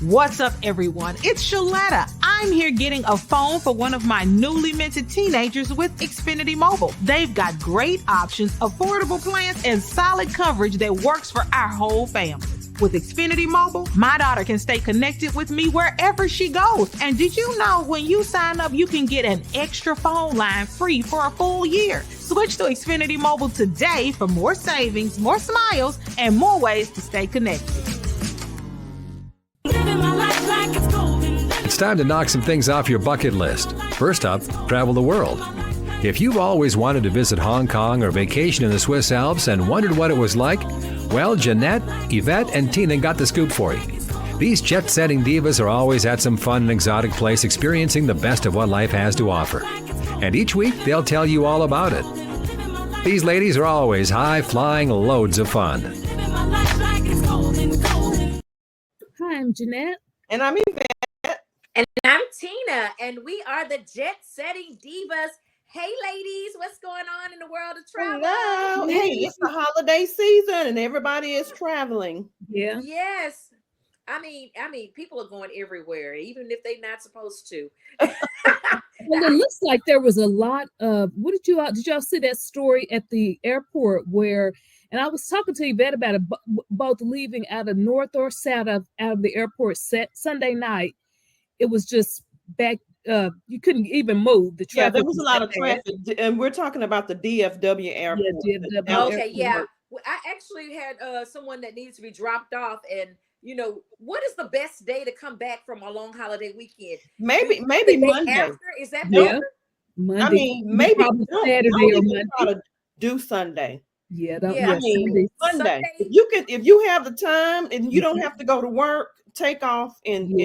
What's up, everyone? It's Shaletta. I'm here getting a phone for one of my newly minted teenagers with Xfinity Mobile. They've got great options, affordable plans, and solid coverage that works for our whole family. With Xfinity Mobile, my daughter can stay connected with me wherever she goes. And did you know when you sign up, you can get an extra phone line free for a full year? Switch to Xfinity Mobile today for more savings, more smiles, and more ways to stay connected. It's time to knock some things off your bucket list. First up, travel the world. If you've always wanted to visit Hong Kong or vacation in the Swiss Alps and wondered what it was like, well, Jeanette, Evette, and Tina got the scoop for you. These jet-setting divas are always at some fun and exotic place experiencing the best of what life has to offer. And each week, they'll tell you all about it. These ladies are always high-flying loads of fun. Hi, I'm Jeanette. And I'm Evette. And I'm Tina, and we are the Jet Setting Divas. Hey, ladies, what's going on in the world of travel? Hello. Hey, it's the holiday season, and everybody is traveling. Yeah. Yes. I mean, people are going everywhere, even if they're not supposed to. Well, it looks like there was a lot of. Did y'all see that story at the airport where? And I was talking to Evette about it, both leaving out of north or south out of the airport Sunday night. It was just back. You couldn't even move. The traffic. Yeah, there was a lot of traffic, and we're talking about the DFW airport. Yeah, DFW. Okay, yeah. Well, I actually had someone that needs to be dropped off, and what is the best day to come back from a long holiday weekend? Maybe Monday. After? Is that better? Monday. I mean, maybe Saturday or Monday. Do Sunday. Yeah, Sunday. Sunday. If you have the time and you don't have to go to work, take off and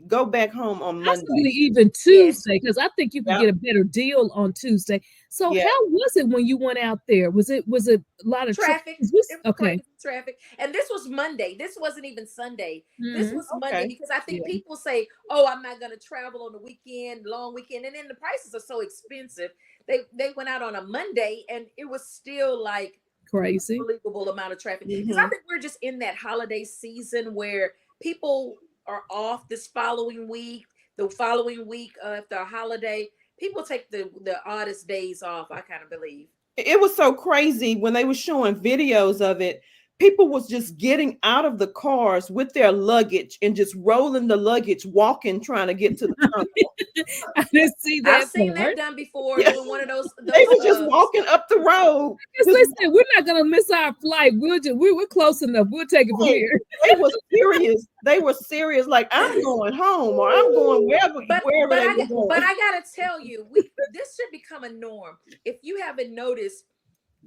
go back home on Monday. Possibly even Tuesday, because I think you can get a better deal on Tuesday. So how was it when you went out there? Was it a lot of traffic? Okay. Traffic. And this was Monday. This wasn't even Sunday. This was Monday, Okay. because I think people say, oh, I'm not going to travel on the weekend, long weekend. And then the prices are so expensive. They went out on a Monday and it was still like crazy, unbelievable amount of traffic. Because I think we're just in that holiday season where people are off this following week. The following week after a holiday, people take the oddest days off, I kind of believe. It was so crazy when they were showing videos of it. People was just getting out of the cars with their luggage and just rolling the luggage, walking, trying to get to the terminal. I didn't see that. I've seen that done before. Yes. Doing one of those They were just walking up the road. Because they said we're not gonna miss our flight. We're close enough. We'll take it from here. They were serious. They were serious. Like, I'm going home, or I'm going wherever they were going. But I gotta tell you, this should become a norm. If you haven't noticed,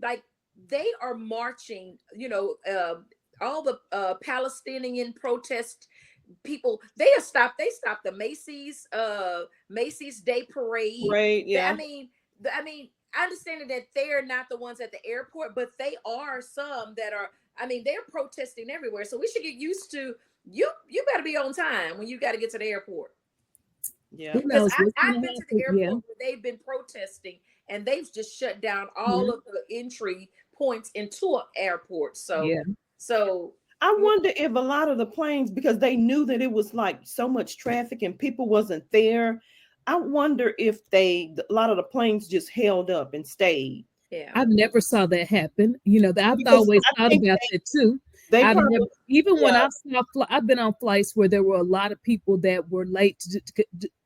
like, they are marching, all the Palestinian protest people, they stopped the Macy's Day Parade. Right, yeah. I mean, I understand that they're not the ones at the airport, but they are some that are, they're protesting everywhere. So we should get used to, you better be on time when you got to get to the airport. Yeah. Because I've been to the airport where they've been protesting and they've just shut down all of the entry points into an airport. So I wonder if a lot of the planes, because they knew that it was like so much traffic and people wasn't there, I wonder if a lot of the planes just held up and stayed. Yeah, I've never saw that happen. I've always thought about it too. I've been on flights where there were a lot of people that were late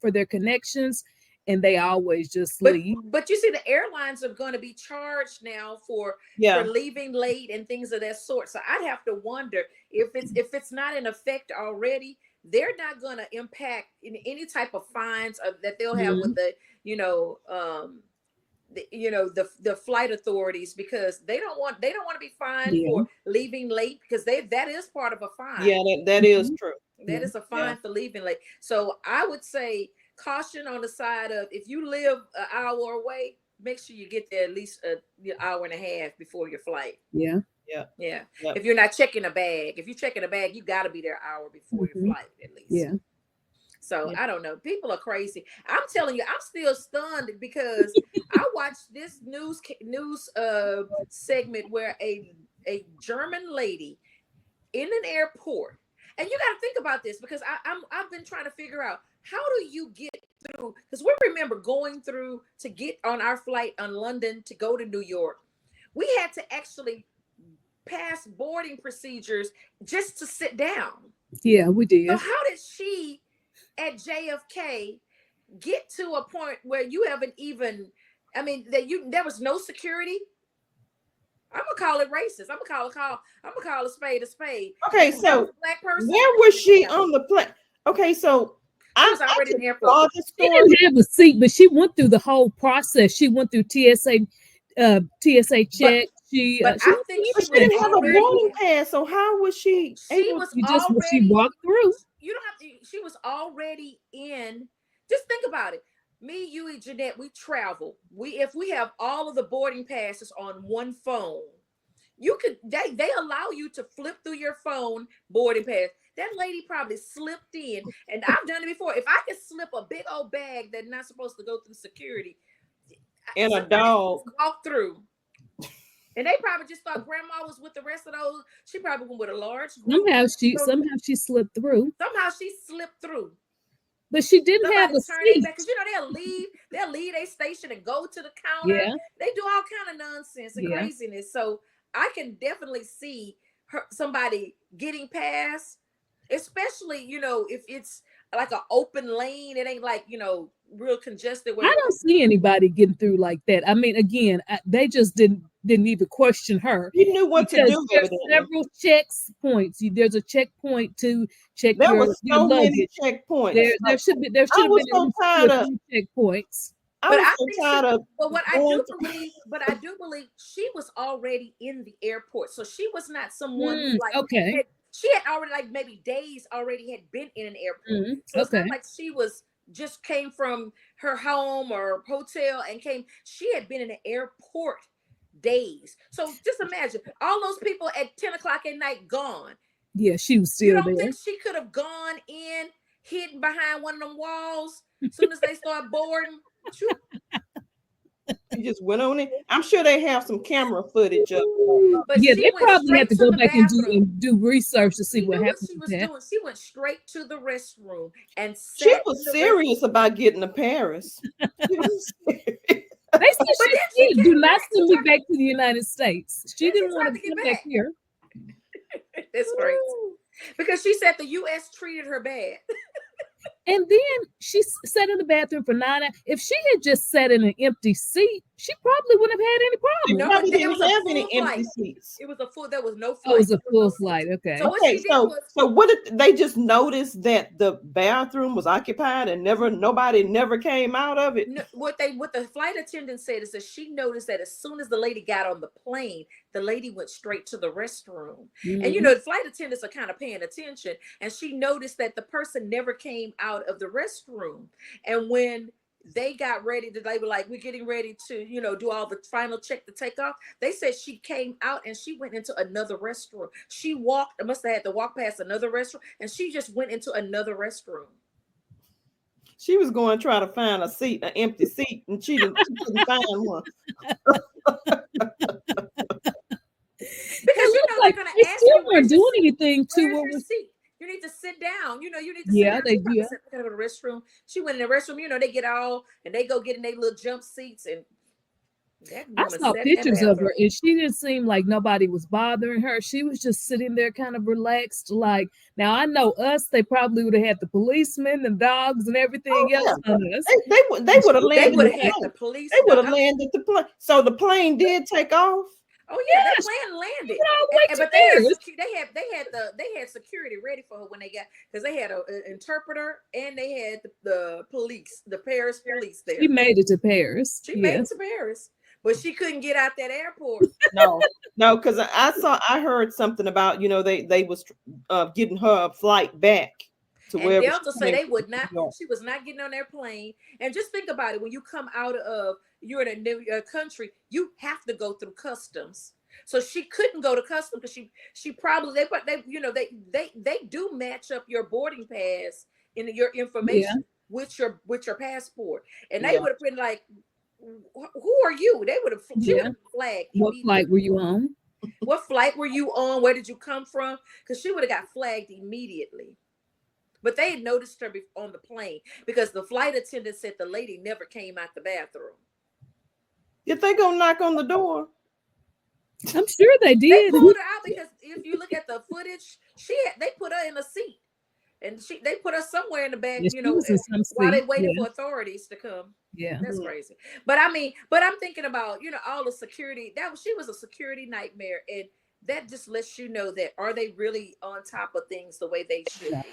for their connections, and they always just leave. But you see, the airlines are going to be charged now for leaving late and things of that sort. So I'd have to wonder if it's not in effect already. They're not going to impact in any type of fines that they'll have with the the flight authorities, because they don't want to be fined for leaving late, because that is part of a fine. Yeah, that is true. That is a fine for leaving late. So I would say caution on the side of, if you live an hour away, make sure you get there at least an hour and a half before your flight. Yeah. If you're not checking a bag, you got to be there an hour before your flight at least. Yeah. So I don't know. People are crazy. I'm telling you, I'm still stunned because I watched this news segment where a German lady in an airport. And you got to think about this, because I've been trying to figure out, how do you get through? Because we remember going through to get on our flight on London to go to New York. We had to actually pass boarding procedures just to sit down. Yeah, we did. So how did she at JFK get to a point where you haven't even, I mean, there was no security? I'm gonna call it racist. I'm gonna call a spade a spade. Okay, so black person, where was she on the plane? Okay, so I was already in the airport. She didn't have a seat, but she went through the whole process. She went through TSA check. But I think she didn't have a boarding pass. So how was she? She walked through. You don't have to. She was already in. Just think about it. Me, you, and Jeanette, we travel. If we have all of the boarding passes on one phone, you could. They allow you to flip through your phone boarding pass. That lady probably slipped in, and I've done it before. If I could slip a big old bag that's not supposed to go through security, and a dog walk through, and they probably just thought grandma was with the rest of those. She probably went with a large group. Somehow she slipped through. But she didn't have a seat. Because they'll leave a station and go to the counter. Yeah. They do all kind of nonsense and craziness. So I can definitely see somebody getting past, especially, if it's like an open lane. It ain't like, real congested. I don't see anybody getting through like that. I mean, again, they just didn't even question her. You knew what to do. There's several checkpoints. There's a checkpoint to check there your, was so many checkpoints. There should have been checkpoints. But I do believe she was already in the airport. So she was not someone she had already, like, maybe days already had been in an airport. So it's not like she came from her home or hotel and came. She had been in the airport days. So just imagine all those people at 10 o'clock at night gone. Yeah, she was still there. You don't think she could have gone in, hidden behind one of them walls as soon as they start boarding? She just went on it. I'm sure they have some camera footage of. But they probably have to go back and do research to see what happened. She went straight to the restroom and she was serious about getting to Paris. They said she do not send me back to the United States. She didn't want to come back here. That's crazy. Because she said the U.S. treated her bad. And then she sat in the bathroom for 9 hours. If she had just sat in an empty seat, she probably wouldn't have had any problem. No, probably didn't have any empty seats. It was there was no flight. Oh, it was a full flight. Okay. So what did they just notice that the bathroom was occupied and nobody never came out of it? No, what the flight attendant said is that she noticed that as soon as the lady got on the plane, the lady went straight to the restroom. Mm-hmm. And the flight attendants are kind of paying attention, and she noticed that the person never came out of the restroom. And when they got ready they were like, we're getting ready to, do all the final check to take off. They said she came out and she went into another restroom. She must have had to walk past another restroom, and she just went into another restroom. She was going to try to find an empty seat, and she couldn't find one. Because they're going to ask you weren't doing anything to what was seat. You need to sit down. You need to sit down. They do. Go to the restroom. She went in the restroom. They get all, and they go get in their little jump seats. And I saw pictures of her, and she didn't seem like nobody was bothering her. She was just sitting there kind of relaxed. Like, now I know us, they probably would have had the policemen and dogs and everything else on us. They would have landed. They would have had the police. They would have landed the plane. So the plane did take off. Oh yeah, that plane landed. But they had security ready for her when they got, because they had an interpreter and they had the police, the Paris police there. She made it to Paris. She made it to Paris, but she couldn't get out that airport. No, because I heard something about they was getting her a flight back. And Delta said they would not. She was not getting on their plane. And just think about it: when you come out of, you're in a new country, you have to go through customs. So she couldn't go to customs because she probably they do match up your boarding pass in your information with your passport, and they would have been like, "Who are you?" They would have flagged. What flight were you on? What flight were you on? Where did you come from? Because she would have got flagged immediately. But they had noticed her on the plane because the flight attendant said the lady never came out the bathroom. If they go knock on the door, I'm sure they did. They pulled her out because if you look at the footage, they put her in a seat, and they put her somewhere in the back, while they waited for authorities to come. Yeah, that's crazy. But I'm thinking about all the security. She was a security nightmare, and that just lets you know that are they really on top of things the way they should?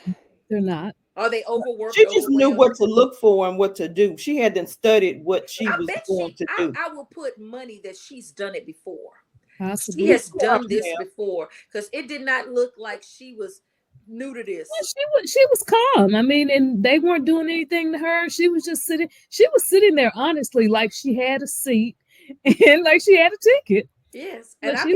They're not. Are they overworked? She just knew what to look for and what to do. She hadn't studied what she was going to do. I will put money that she's done it before. Possibly. She has done this before because it did not look like she was new to this. Well, she was calm. I mean, and they weren't doing anything to her. She was just sitting. She was sitting there honestly, like she had a seat and like she had a ticket. Yes, and I'm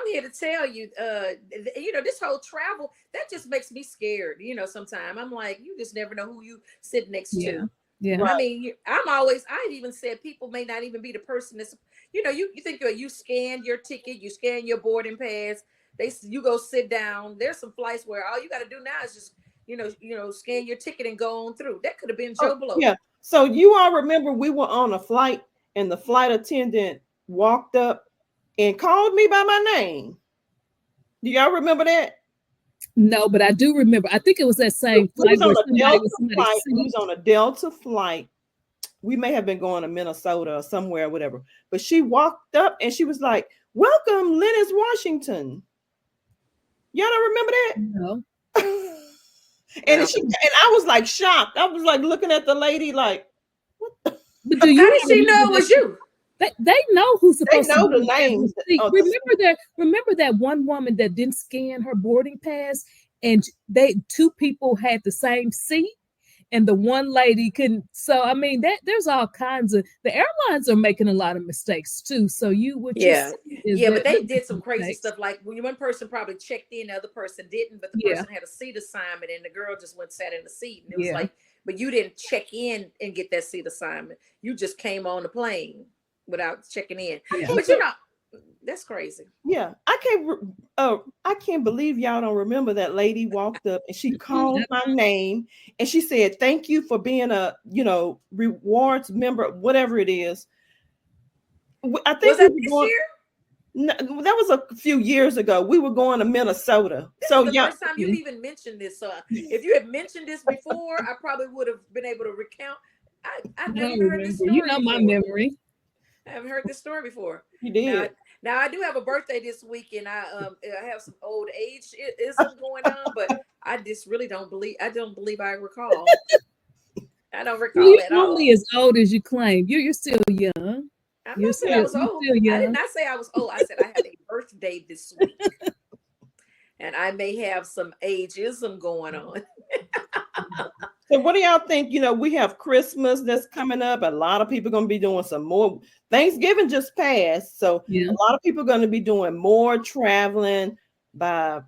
here to tell you, this whole travel that just makes me scared. Sometimes I'm like, you just never know who you sit next to. Yeah. I mean, I've even said people may not even be the person that's, you think you scan your ticket, you scan your boarding pass, you go sit down. There's some flights where all you got to do now is just, scan your ticket and go on through. That could have been Joe Blow. Yeah. So you all remember we were on a flight and the flight attendant walked up and called me by my name. Do y'all remember that? No, but I do remember. I think it was that same flight. We was on a Delta flight. We may have been going to Minnesota or somewhere or whatever. But she walked up and she was like, "Welcome, Lennox, Washington." Y'all don't remember that? No. And I was like shocked. I was like looking at the lady like, what the? But do you how did she know it was you? They know who's supposed to know the names. Remember that one woman that didn't scan her boarding pass, and two people had the same seat, and the one lady couldn't. So I mean, there's all kinds of, the airlines are making a lot of mistakes too. So but they did some crazy stuff. Like when one person probably checked in, the other person didn't, but the person had a seat assignment, and the girl just sat in the seat, and it was like, but you didn't check in and get that seat assignment. You just came on the plane without checking in. But that's crazy. Yeah, I can't believe y'all don't remember that lady walked up and she called my name and she said, "Thank you for being a rewards member," whatever it is. I think was that this year? No, that was a few years ago. We were going to Minnesota. This is the first time you've even mentioned this. So if you had mentioned this before, I probably would have been able to recount. I never heard this story. My memory. I haven't heard this story before. You did. Now I do have a birthday this week, and I have some old age ism going on, but I just really don't believe I recall. I don't recall at all. You're only as old as you claim. You're still young. I'm not saying I was old. I did not say I was old. I said I had a birthday this week, and I may have some ageism going on. So what do y'all think? We have Christmas that's coming up. A lot of people are going to be doing some more. Thanksgiving just passed. So a lot of people are going to be doing more traveling by,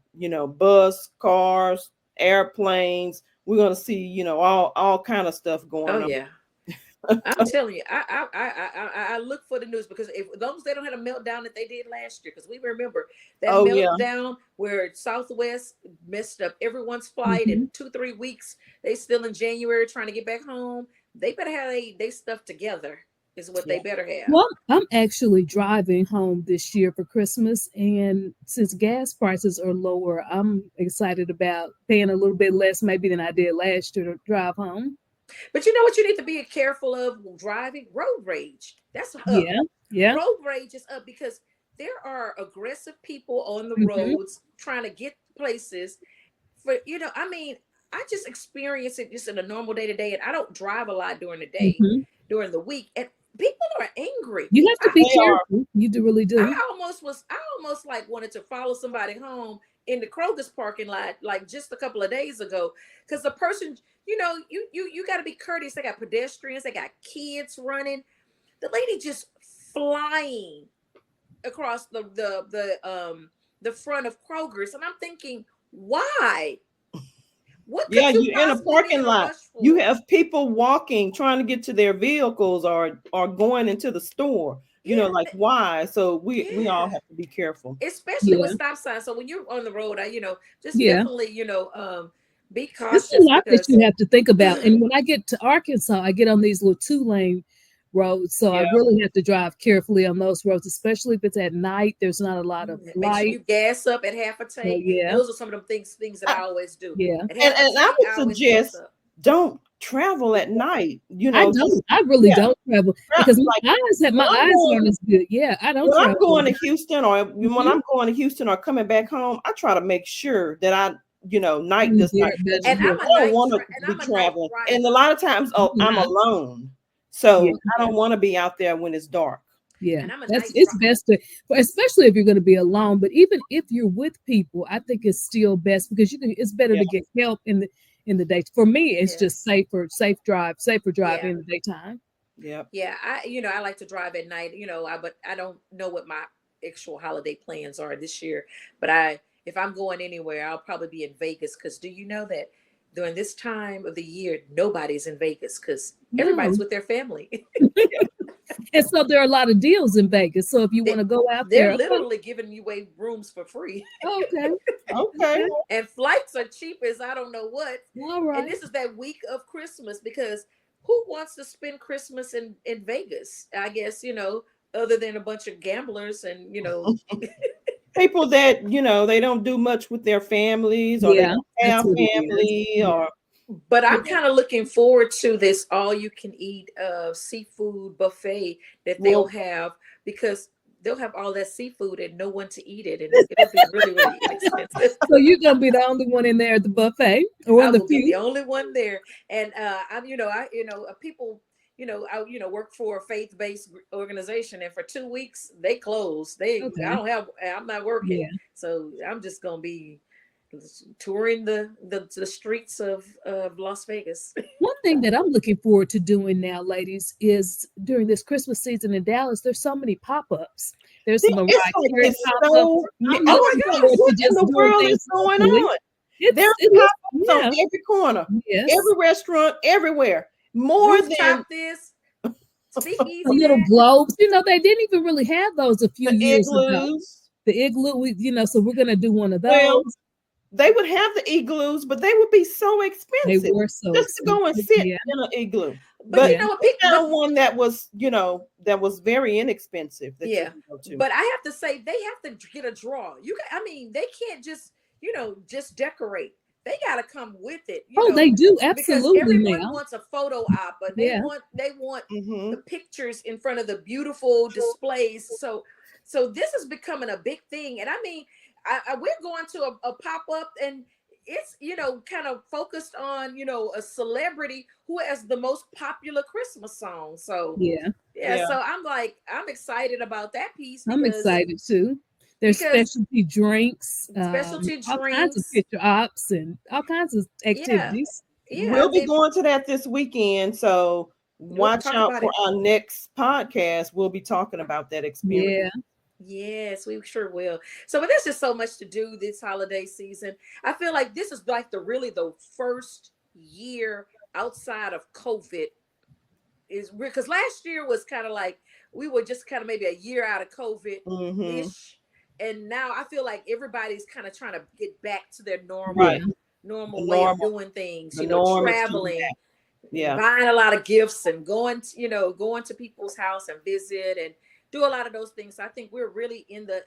bus, cars, airplanes. We're going to see, all kind of stuff going on. Oh, yeah. I'm telling you, I look for the news because as long as they don't have a meltdown that they did last year, because we remember that meltdown where Southwest messed up everyone's flight in 2-3 weeks. They still in January trying to get back home. They better have they stuff together is what they better have. Well, I'm actually driving home this year for Christmas, and since gas prices are lower, I'm excited about paying a little bit less maybe than I did last year to drive home. But you know what you need to be careful of driving? Road rage. That's up. Yeah. Road rage is up because there are aggressive people on the roads trying to get places for, I just experience it just in a normal day to day, and I don't drive a lot during the day, during the week, and people are angry. You have to be careful. You really do. I almost wanted to follow somebody home in the Kroger's parking lot like just a couple of days ago, because the person, you got to be courteous. They got pedestrians, they got kids running. The lady just flying across the front of Kroger's, and I'm thinking, why? What? Yeah, you're in a parking lot. You have people walking, trying to get to their vehicles or going into the store. You know, like why? So we all have to be careful, especially with stop signs. So when you're on the road, just definitely, be cautious. There's a lot that you have to think about. And when I get to Arkansas, I get on these little 2-lane roads, so I really have to drive carefully on those roads, especially if it's at night. There's not a lot of light. Make sure you gas up at half a tank. Those are some of them things that I always do. And I would suggest don't travel at night. You know, I really don't travel because my eyes aren't as good. I don't. When I'm going to Houston, or when I'm going to Houston or coming back home, I try to make sure that night does not. And I don't want to be traveling. And a lot of times, I'm alone, so I don't want to be out there when it's dark. It's best to, especially if you're going to be alone. But even if you're with people, I think it's still best because it's better to get help in the day. For me, it's just safer drive in the daytime. I like to drive at night, but I don't know what my actual holiday plans are this year. But if I'm going anywhere, I'll probably be in Vegas, because do you know that during this time of the year, nobody's in Vegas because everybody's with their family. And so there are a lot of deals in Vegas. So if you want to go out there, they're literally giving you away rooms for free. Okay. And flights are cheap as I don't know what. All right. And this is that week of Christmas, because who wants to spend Christmas in Vegas? I guess, other than a bunch of gamblers and, people that, they don't do much with their families, or they don't have family, or. But I'm kind of looking forward to this all-you-can-eat seafood buffet that they'll have, because they'll have all that seafood and no one to eat it, and it'll be really, really inexpensive. So you're gonna be the only one in there at the buffet, or I will be the only one there. And people, I work for a faith-based organization, and for 2 weeks they closed. I'm not working, so I'm just gonna be touring the streets of Las Vegas. One thing that I'm looking forward to doing now, ladies, is during this Christmas season in Dallas, there's so many pop-ups. There's some Mariah Carey pop-ups. What in the world is going on? There's pop-ups on every corner, every restaurant, everywhere. More than this. The little globes. They didn't even really have those a few years ago. The igloo, so we're gonna do one of those. Well, they would have the igloos, but they would be so expensive. They were so just to go and sit in an igloo. But pick one that was, that was very inexpensive. That you can go to. But I have to say, they have to get a draw. They can't just, just decorate. They got to come with it. They do, absolutely. Because everyone wants a photo op, but they want the pictures in front of the beautiful displays. So this is becoming a big thing, and we're going to a pop-up, and it's, kind of focused on, a celebrity who has the most popular Christmas song. So so I'm excited about that piece. I'm excited too. There's specialty drinks, all kinds of picture ops and all kinds of activities. We'll be going to that this weekend, so watch out for our next podcast. We'll be talking about that experience. Yes, we sure will. So, but there's just so much to do this holiday season. I feel like this is like the first year outside of COVID, is because last year was kind of like we were just kind of maybe a year out of COVID-ish. And now I feel like everybody's kind of trying to get back to their normal way of doing things, traveling, buying a lot of gifts and going to people's house and visit and do a lot of those things. So I think we're really in the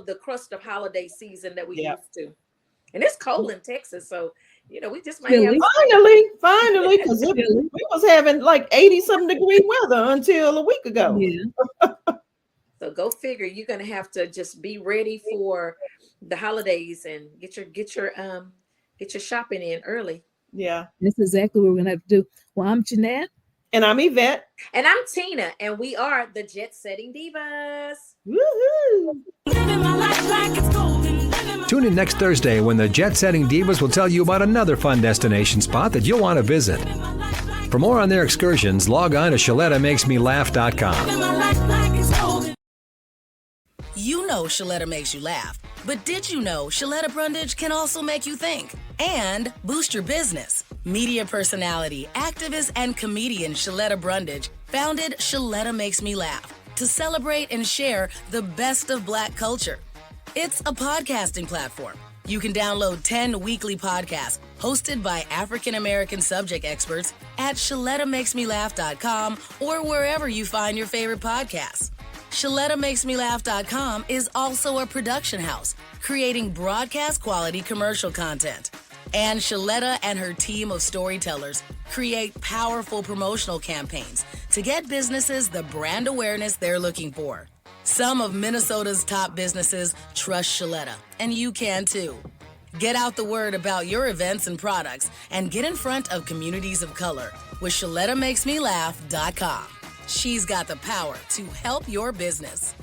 the crust of holiday season that we used to. And it's cold in Texas, so we just might have finally, because we was having like 80-something degree weather until a week ago. So go figure. You're gonna have to just be ready for the holidays and get your shopping in early. Yeah, that's exactly what we're gonna have to do. Well, I'm Jeanette. And I'm Evette. And I'm Tina. And we are the Jet Setting Divas. Woohoo! Tune in next Thursday when the Jet Setting Divas will tell you about another fun destination spot that you'll want to visit. For more on their excursions, log on to ShalettaMakesMeLaugh.com. You know Shaletta makes you laugh, but did you know Shaletta Brundage can also make you think and boost your business? Media personality, activist, and comedian Shaletta Brundage founded Shaletta Makes Me Laugh to celebrate and share the best of Black culture. It's a podcasting platform. You can download 10 weekly podcasts hosted by African-American subject experts at ShalettaMakesMeLaugh.com or wherever you find your favorite podcasts. ShalettaMakesMeLaugh.com is also a production house, creating broadcast-quality commercial content. And Shaletta and her team of storytellers create powerful promotional campaigns to get businesses the brand awareness they're looking for. Some of Minnesota's top businesses trust Shaletta, and you can too. Get out the word about your events and products and get in front of communities of color with ShalettaMakesMeLaugh.com. She's got the power to help your business.